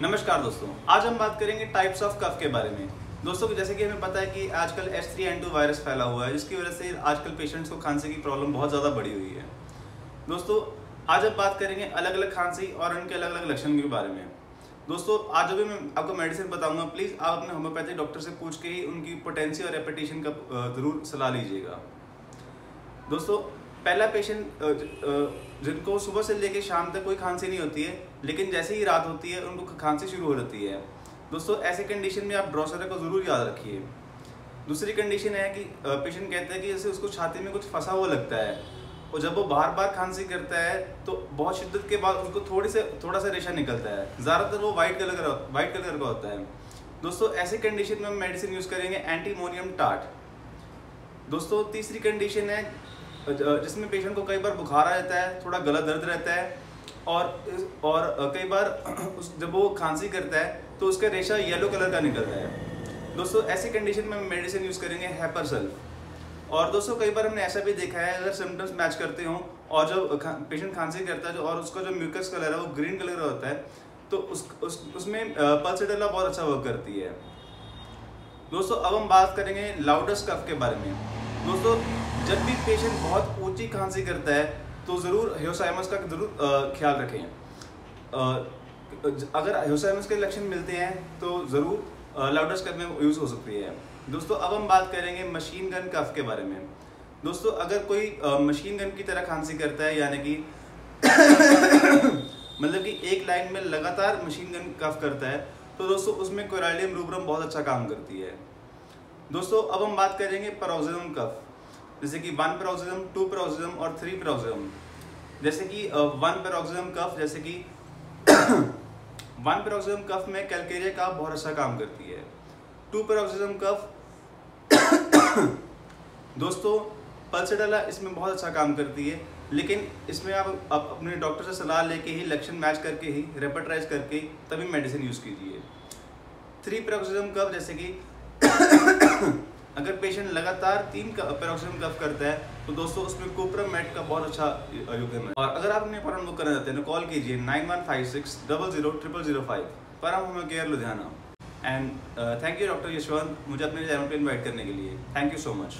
नमस्कार दोस्तों, आज हम बात करेंगे टाइप्स ऑफ कफ के बारे में। दोस्तों जैसे कि हमें पता है कि आजकल H3N2 वायरस फैला हुआ है, जिसकी वजह से आजकल पेशेंट्स को खांसी की प्रॉब्लम बहुत ज़्यादा बढ़ी हुई है। दोस्तों आज हम बात करेंगे अलग अलग खांसी और उनके अलग अलग लक्षण के बारे में। दोस्तों आज जब भी मैं आपको मेडिसिन बताऊंगा, प्लीज़ आप अपने होम्योपैथिक डॉक्टर से पूछ के ही उनकी पोटेंसी और रेपिटेशन का ज़रूर सलाह लीजिएगा। दोस्तों पहला पेशेंट जिनको सुबह से लेकर शाम तक कोई खांसी नहीं होती है, लेकिन जैसे ही रात होती है उनको खांसी शुरू हो जाती है। दोस्तों ऐसी कंडीशन में आप ड्रोसेरा को ज़रूर याद रखिए। दूसरी कंडीशन है कि पेशेंट कहता है कि जैसे उसको छाती में कुछ फंसा हुआ लगता है, और जब वो बार बार खांसी करता है तो बहुत शिद्दत के बाद उसको थोड़ा सा रेशा निकलता है। ज़्यादातर वो वाइट कलर का होता है। दोस्तों ऐसी कंडीशन में हम मेडिसिन यूज़ करेंगे एंटीमोनियम टाट। दोस्तों तीसरी कंडीशन है जिसमें पेशेंट को कई बार बुखार आ जाता है, थोड़ा गला दर्द रहता है, और कई बार जब वो खांसी करता है तो उसका रेशा येलो कलर का निकलता है। दोस्तों ऐसी कंडीशन में हम मेडिसिन यूज़ करेंगे हैपरसल्फ। और दोस्तों कई बार हमने ऐसा भी देखा है, अगर सिम्टम्स मैच करते हों और जब पेशेंट खांसी करता है और उसका जो म्यूकस कलर है वो ग्रीन कलर का होता है, तो उसमें पल्सेडेला बहुत अच्छा वर्क करती है। दोस्तों अब हम बात करेंगे लाउडेस्ट कफ के बारे में। दोस्तों जब भी पेशेंट बहुत ऊंची खांसी करता है तो ज़रूर हेओसाइमस का ज़रूर ख्याल रखें। अगर हेओसाइमस के लक्षण मिलते हैं तो ज़रूर लाउडेस्ट कफ में यूज़ हो सकती है। दोस्तों अब हम बात करेंगे मशीन गन कफ के बारे में। दोस्तों अगर कोई मशीन गन की तरह खांसी करता है, यानी कि मतलब कि एक लाइन में लगातार मशीन गन कफ करता है, तो दोस्तों उसमें कोराइलियम रूब्रम बहुत अच्छा काम करती है। दोस्तों अब हम बात करेंगे पैरोक्सिज्म कफ, जैसे कि 1 पैरोक्सिज्म, 2 पैरोक्सिज्म और 3 पैरोक्सिज्म। जैसे कि 1 पैरोक्सिज्म कफ, जैसे कि 1 पैरोक्सिज्म कफ में कैलकेरिया का बहुत अच्छा काम करती है। 2 पैरोक्सिज्म कफ दोस्तों पल्सेडेला इसमें बहुत अच्छा काम करती है, लेकिन इसमें आप अपने डॉक्टर से सलाह लेके ही, लक्षण मैच करके ही, रेपर्टाइज करके तभी मेडिसिन यूज़ कीजिए। 3 पैरोक्सिज्म कफ, जैसे कि अगर पेशेंट लगातार 3 पैरोक्सिज्म कफ करता है तो दोस्तों उसमें कोप्रमेट का बहुत अच्छा योगदान है। और अगर आप अपने अपॉइंटमेंट बुक करना चाहते हैं तो कॉल कीजिए 9156 000005 पर हम homeo care Ludhiana. And thank you doctor Yashwant, मुझे अपने चैनल पर इन्वाइट करने के लिए। Thank you so much.